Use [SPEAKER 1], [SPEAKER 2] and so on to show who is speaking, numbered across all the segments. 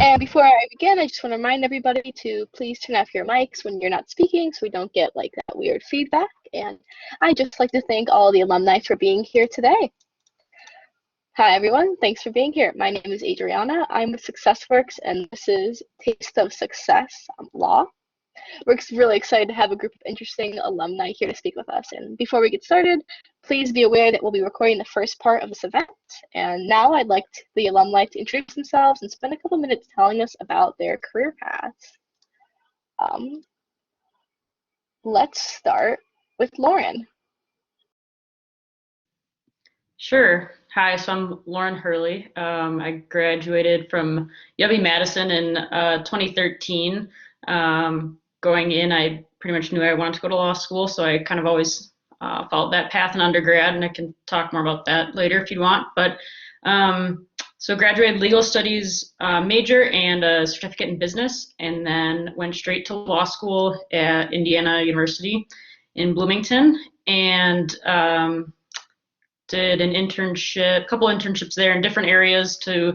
[SPEAKER 1] And before I begin, I just want to remind everybody to please turn off your mics when you're not speaking so we don't get like that weird feedback. And I'd just like to thank all the alumni for being here today. Hi, everyone. Thanks for being here. My name is Adriana. I'm with SuccessWorks, and this is Taste of Success Law. We're really excited to have a group of interesting alumni here to speak with us. And before we get started, please be aware that we'll be recording the first part of this event. And now I'd like the alumni to introduce themselves and spend a couple minutes telling us about their career paths. Let's start with Lauren.
[SPEAKER 2] Sure. Hi, so I'm Lauren Hurley. I graduated from UW-Madison in 2013. Going in, I pretty much knew I wanted to go to law school, so I kind of always followed that path in undergrad, and I can talk more about that later if you want. But so graduated legal studies major and a certificate in business, and then went straight to law school at Indiana University in Bloomington, and did an internship, a couple internships there in different areas to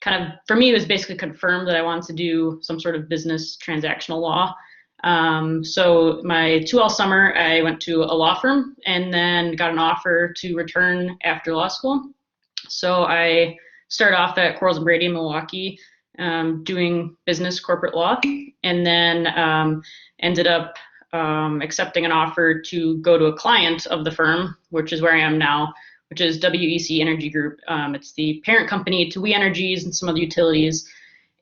[SPEAKER 2] kind of, for me, it was basically confirmed that I wanted to do some sort of business transactional law. So my 2L summer, I went to a law firm and then got an offer to return after law school. So I started off at Quarles & Brady in Milwaukee, doing business corporate law, and then ended up accepting an offer to go to a client of the firm, which is where I am now, which is WEC Energy Group. It's the parent company to We Energies and some other utilities.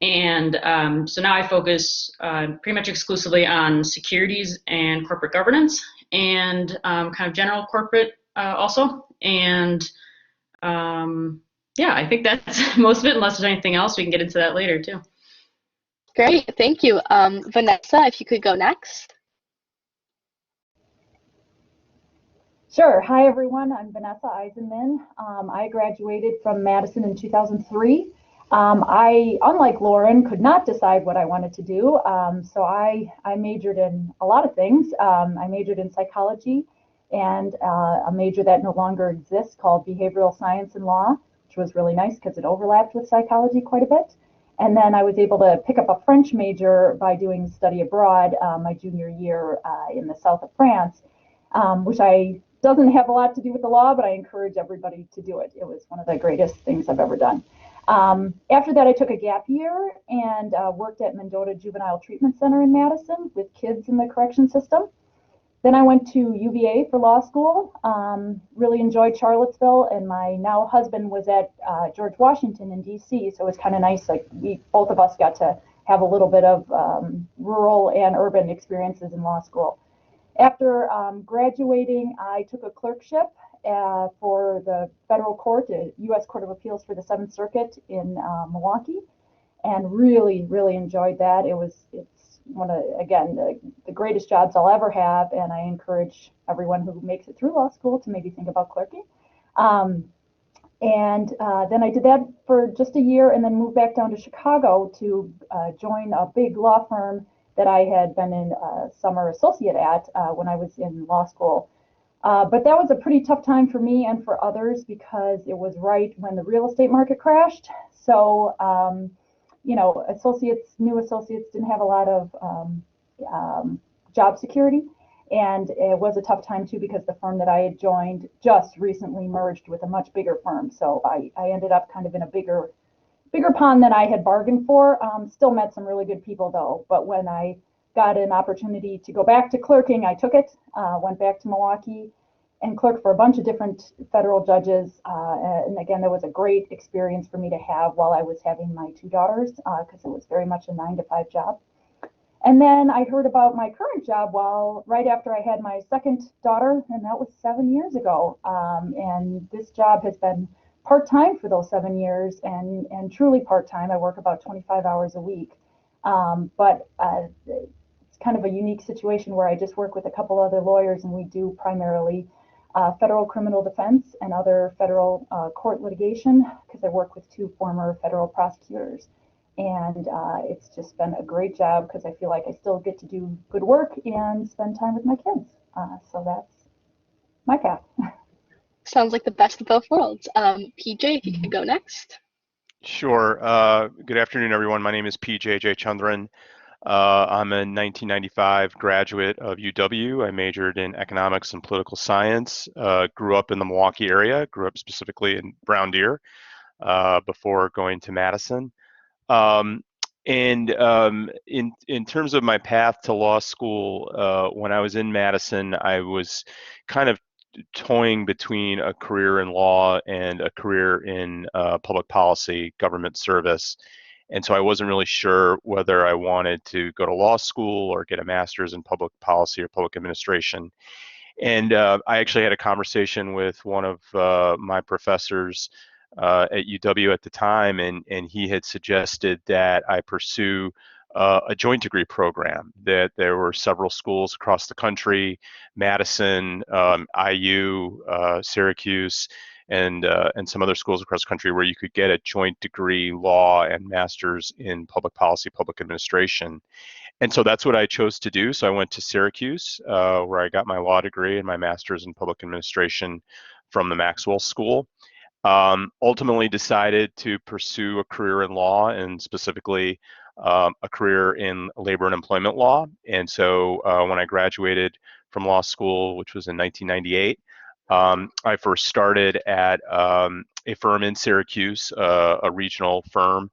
[SPEAKER 2] And so now I focus pretty much exclusively on securities and corporate governance and kind of general corporate also. And yeah, I think that's most of it. Unless there's anything else, we can get into that later too.
[SPEAKER 1] Great, thank you. Vanessa, if you could go next.
[SPEAKER 3] Sure. Hi, everyone. I'm Vanessa Eigenmann. I graduated from Madison in 2003. I, unlike Lauren, could not decide what I wanted to do. So I majored in a lot of things. I majored in psychology and a major that no longer exists called behavioral science and law, which was really nice because it overlapped with psychology quite a bit. And then I was able to pick up a French major by doing study abroad my junior year in the south of France, which doesn't have a lot to do with the law, but I encourage everybody to do it. It was one of the greatest things I've ever done. After that, I took a gap year and worked at Mendota Juvenile Treatment Center in Madison with kids in the correction system. Then I went to UVA for law school, really enjoyed Charlottesville, and my now husband was at George Washington in DC, so it was kind of nice, like both of us got to have a little bit of rural and urban experiences in law school. After graduating, I took a clerkship for the federal court, the U.S. Court of Appeals for the Seventh Circuit in Milwaukee, and really, really enjoyed that. It's one of, again, the greatest jobs I'll ever have, and I encourage everyone who makes it through law school to maybe think about clerking. And then I did that for just a year and then moved back down to Chicago to join a big law firm that I had been in summer associate at when I was in law school. But that was a pretty tough time for me and for others because it was right when the real estate market crashed. So, you know, new associates didn't have a lot of job security. And it was a tough time too because the firm that I had joined just recently merged with a much bigger firm. So I ended up kind of in a bigger pond than I had bargained for. Still met some really good people though. But when I got an opportunity to go back to clerking, I took it, went back to Milwaukee and clerked for a bunch of different federal judges. And again, that was a great experience for me to have while I was having my two daughters because it was very much a 9-to-5 job. And then I heard about my current job right after I had my second daughter, and that was 7 years ago. And this job has been part-time for those 7 years and truly part-time. I work about 25 hours a week. But it's kind of a unique situation where I just work with a couple other lawyers and we do primarily federal criminal defense and other federal court litigation because I work with two former federal prosecutors. And it's just been a great job because I feel like I still get to do good work and spend time with my kids. So that's my path.
[SPEAKER 1] Sounds like the best of both worlds. PJ, if you could go next.
[SPEAKER 4] Sure. Good afternoon, everyone. My name is Jaychandran. I'm a 1995 graduate of UW. I majored in economics and political science. Grew up in the Milwaukee area. Grew up specifically in Brown Deer before going to Madison. Um, and in terms of my path to law school, when I was in Madison, I was kind of toying between a career in law and a career in public policy, government service. And so I wasn't really sure whether I wanted to go to law school or get a master's in public policy or public administration. And I actually had a conversation with one of my professors at UW at the time, and he had suggested that I pursue a joint degree program, that there were several schools across the country, Madison, IU, Syracuse, and some other schools across the country where you could get a joint degree, law and master's in public policy, public administration. And so that's what I chose to do. So I went to Syracuse, where I got my law degree and my master's in public administration from the Maxwell School. Ultimately decided to pursue a career in law, and specifically a career in labor and employment law. And so when I graduated from law school, which was in 1998, I first started at a firm in Syracuse, a regional firm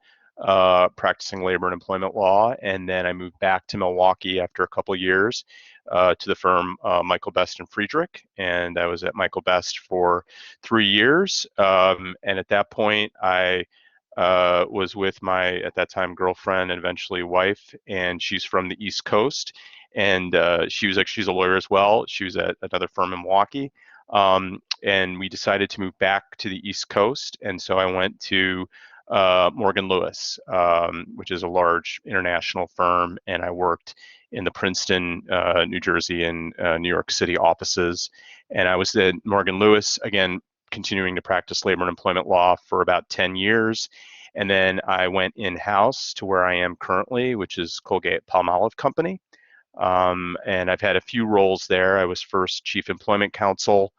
[SPEAKER 4] practicing labor and employment law, and then I moved back to Milwaukee after a couple years to the firm Michael Best and Friedrich, and I was at Michael Best for 3 years. And at that point, I was with my, at that time, girlfriend and eventually wife, and she's from the East Coast, and she's a lawyer as well. She was at another firm in Milwaukee. And we decided to move back to the East Coast, and so I went to Morgan Lewis, which is a large international firm, and I worked in the Princeton, New Jersey, and New York City offices. And I was at Morgan Lewis, again, continuing to practice labor and employment law for about 10 years. And then I went in-house to where I am currently, which is Colgate-Palmolive Company. And I've had a few roles there. I was first Chief Employment Counsel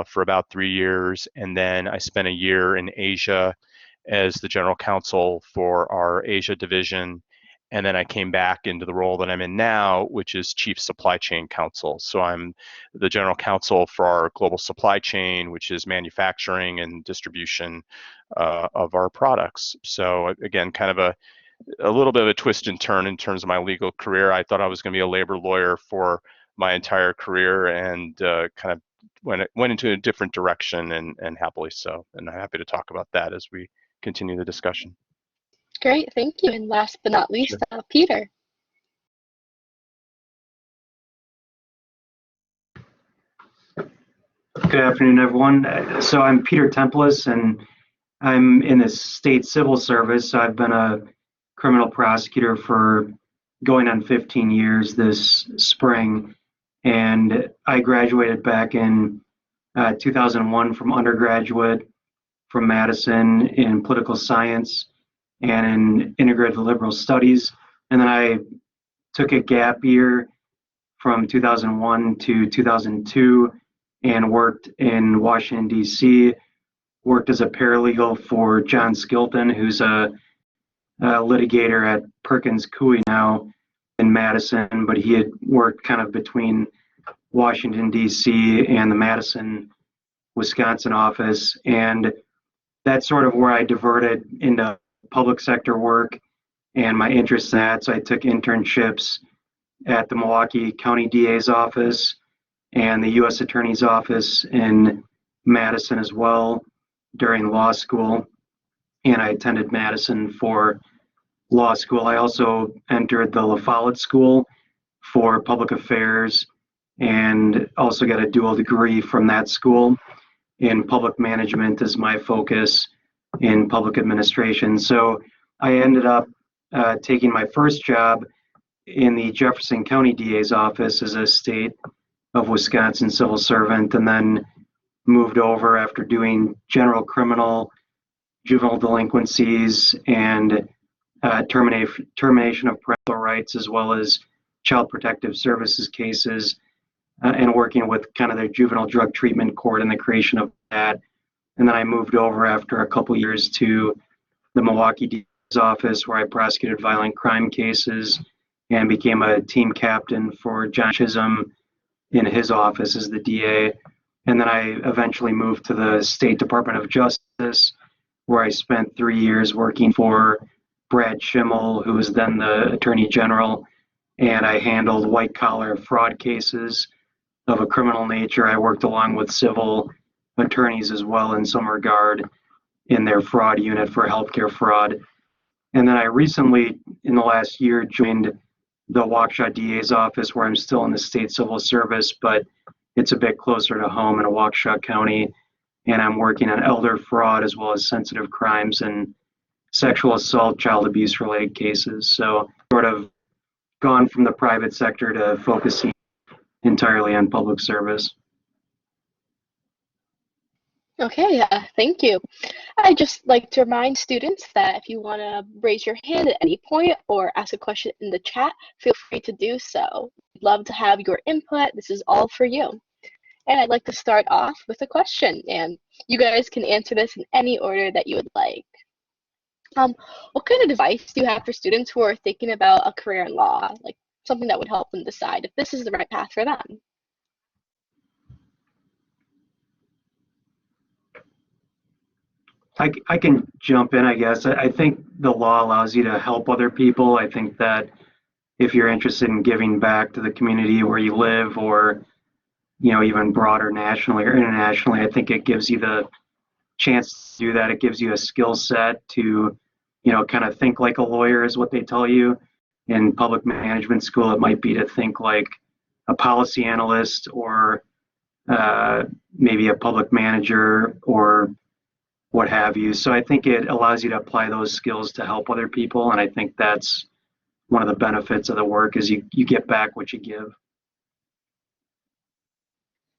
[SPEAKER 4] for about 3 years, and then I spent a year in Asia as the general counsel for our Asia division, and then I came back into the role that I'm in now, which is Chief Supply Chain Counsel. So I'm the general counsel for our global supply chain, which is manufacturing and distribution of our products. So again, kind of a little bit of a twist and turn in terms of my legal career. I thought I was going to be a labor lawyer for my entire career, and kind of went into a different direction, and happily so. And I'm happy to talk about that as we continue the discussion.
[SPEAKER 1] Great, thank you. And last but not least,
[SPEAKER 4] Sure.
[SPEAKER 1] Peter.
[SPEAKER 5] Good afternoon, everyone. So I'm Peter Templas, and I'm in the state civil service. I've been a criminal prosecutor for going on 15 years this spring, and I graduated back in 2001 from undergraduate from Madison in political science and in integrated liberal studies. And then I took a gap year from 2001 to 2002 and worked in Washington, D.C., worked as a paralegal for John Skilton, who's a litigator at Perkins Coie now in Madison, but he had worked kind of between Washington, D.C. and the Madison, Wisconsin office. And that's sort of where I diverted into public sector work and my interest in that. So I took internships at the Milwaukee County DA's office and the U.S. Attorney's office in Madison as well during law school. And I attended Madison for law school. I also entered the La Follette School for public affairs and also got a dual degree from that school in public management as my focus in public administration. So I ended up taking my first job in the Jefferson County DA's office as a state of Wisconsin civil servant, and then moved over after doing general criminal, juvenile delinquencies, and termination of parental rights, as well as child protective services cases, and working with kind of the juvenile drug treatment court and the creation of that. And then I moved over after a couple years to the Milwaukee DA's office where I prosecuted violent crime cases and became a team captain for John Chisholm in his office as the DA. And then I eventually moved to the State Department of Justice, where I spent 3 years working for Brad Schimmel, who was then the Attorney General, and I handled white collar fraud cases of a criminal nature. I worked along with civil attorneys as well in some regard in their fraud unit for healthcare fraud. And then I recently, in the last year, joined the Waukesha DA's office, where I'm still in the state civil service, but it's a bit closer to home in Waukesha County. And I'm working on elder fraud as well as sensitive crimes and sexual assault, child abuse related cases. So sort of gone from the private sector to focusing entirely on public service.
[SPEAKER 1] Okay, thank you. I'd just like to remind students that if you want to raise your hand at any point or ask a question in the chat, feel free to do so. We'd love to have your input. This is all for you. And I'd like to start off with a question, and you guys can answer this in any order that you would like. What kind of advice do you have for students who are thinking about a career in law, like something that would help them decide if this is the right path for them?
[SPEAKER 5] I can jump in, I guess. I think the law allows you to help other people. I think that if you're interested in giving back to the community where you live, or even broader nationally or internationally, I think it gives you the chance to do that. It gives you a skill set to kind of think like a lawyer is what they tell you. In public management school, it might be to think like a policy analyst, or maybe a public manager, or what have you. So I think it allows you to apply those skills to help other people. And I think that's one of the benefits of the work, is you get back what you give.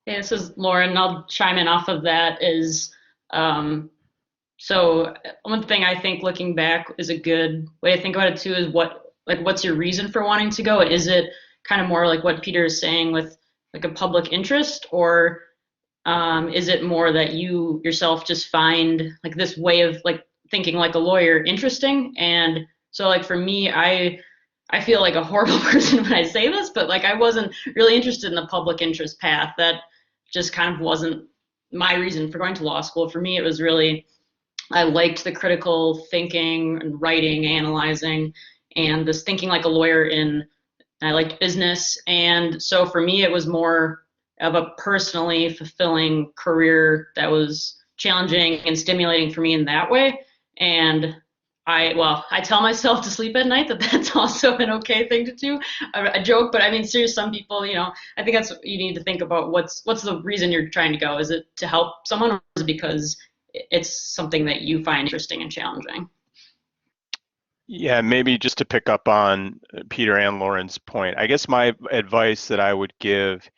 [SPEAKER 2] Yeah, this is Lauren. I'll chime in off of that. So one thing I think looking back is a good way to think about it too is what's your reason for wanting to go? Is it kind of more like what Peter is saying with like a public interest, or is it more that you yourself just find like this way of like thinking like a lawyer interesting? And so like for me, I feel like a horrible person when I say this, but like I wasn't really interested in the public interest path. That just kind of wasn't my reason for going to law school. For me, it was really, I liked the critical thinking and writing, analyzing, and this thinking like a lawyer I liked business. And so for me, it was more of a personally fulfilling career that was challenging and stimulating for me in that way. And I tell myself to sleep at night that's also an okay thing to do. A joke, but I mean, seriously, some people, I think that's what you need to think about. What's the reason you're trying to go? Is it to help someone, or is it because it's something that you find interesting and challenging?
[SPEAKER 4] Yeah, maybe just to pick up on Peter and Lauren's point, I guess my advice that I would give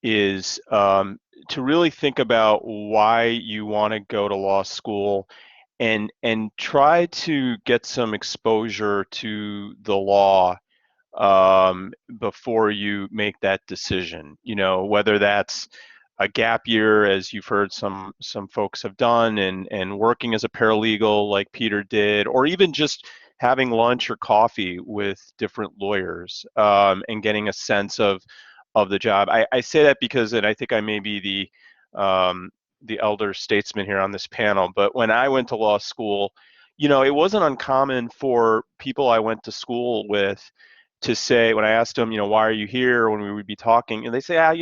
[SPEAKER 4] is to really think about why you want to go to law school, and try to get some exposure to the law before you make that decision. Whether that's a gap year, as you've heard some folks have done, and working as a paralegal like Peter did, or even just having lunch or coffee with different lawyers, and getting a sense of the job. I say that because, and I think I may be the elder statesman here on this panel, but when I went to law school, it wasn't uncommon for people I went to school with to say, when I asked them, why are you here, when we would be talking, and they say, I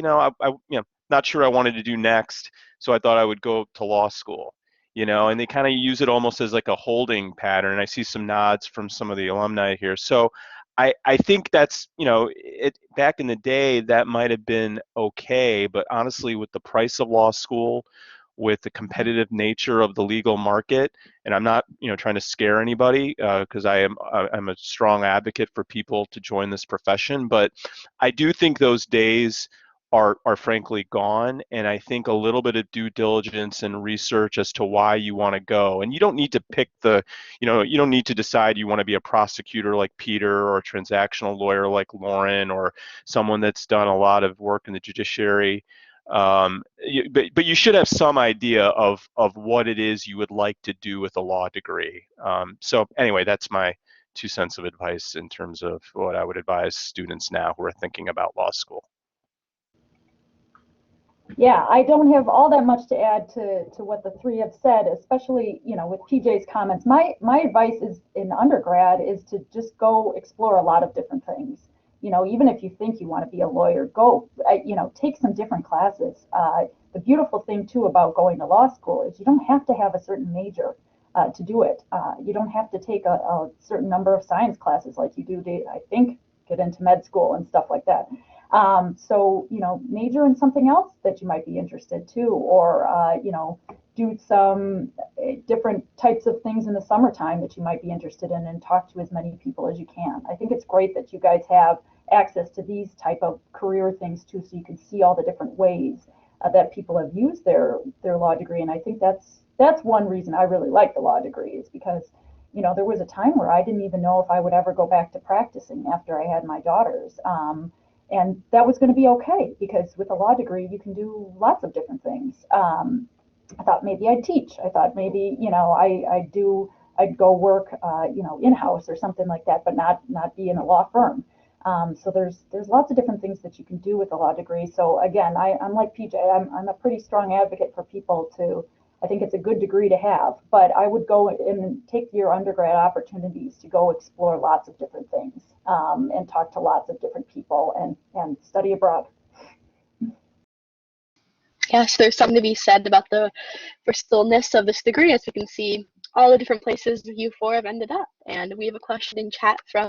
[SPEAKER 4] not sure I wanted to do next, so I thought I would go to law school, and they kind of use it almost as like a holding pattern. I see some nods from some of the alumni here. So I think that's, back in the day, that might have been okay, but honestly, with the price of law school, with the competitive nature of the legal market, and I'm not, trying to scare anybody, because I'm a strong advocate for people to join this profession, but I do think those days are frankly gone. And I think a little bit of due diligence and research as to why you want to go. And you don't need to pick you don't need to decide you want to be a prosecutor like Peter, or a transactional lawyer like Lauren, or someone that's done a lot of work in the judiciary. But you should have some idea of what it is you would like to do with a law degree. So anyway, that's my 2 cents of advice in terms of what I would advise students now who are thinking about law school.
[SPEAKER 3] Yeah, I don't have all that much to add to what the three have said, especially, with PJ's comments. My advice is in undergrad is to just go explore a lot of different things. Even if you think you want to be a lawyer, go, take some different classes. The beautiful thing too about going to law school is you don't have to have a certain major to do it. You don't have to take a certain number of science classes like you do to, I think, get into med school and stuff like that. So, major in something else that you might be interested to, or, do some different types of things in the summertime that you might be interested in, and talk to as many people as you can. I think it's great that you guys have access to these type of career things too, so you can see all the different ways that people have used their law degree. And I think that's one reason I really like the law degree, is because there was a time where I didn't even know if I would ever go back to practicing after I had my daughters. And that was going to be okay, because with a law degree, you can do lots of different things. I thought maybe I'd teach. I thought maybe, I'd go work, in-house or something like that, but not be in a law firm. So there's lots of different things that you can do with a law degree. So again, I'm like PJ, I'm a pretty strong advocate for people I think it's a good degree to have, but I would go and take your undergrad opportunities to go explore lots of different things, and talk to lots of different people and study abroad.
[SPEAKER 1] Yes, there's something to be said about the versatilness of this degree, as we can see all the different places you four have ended up. And we have a question in chat from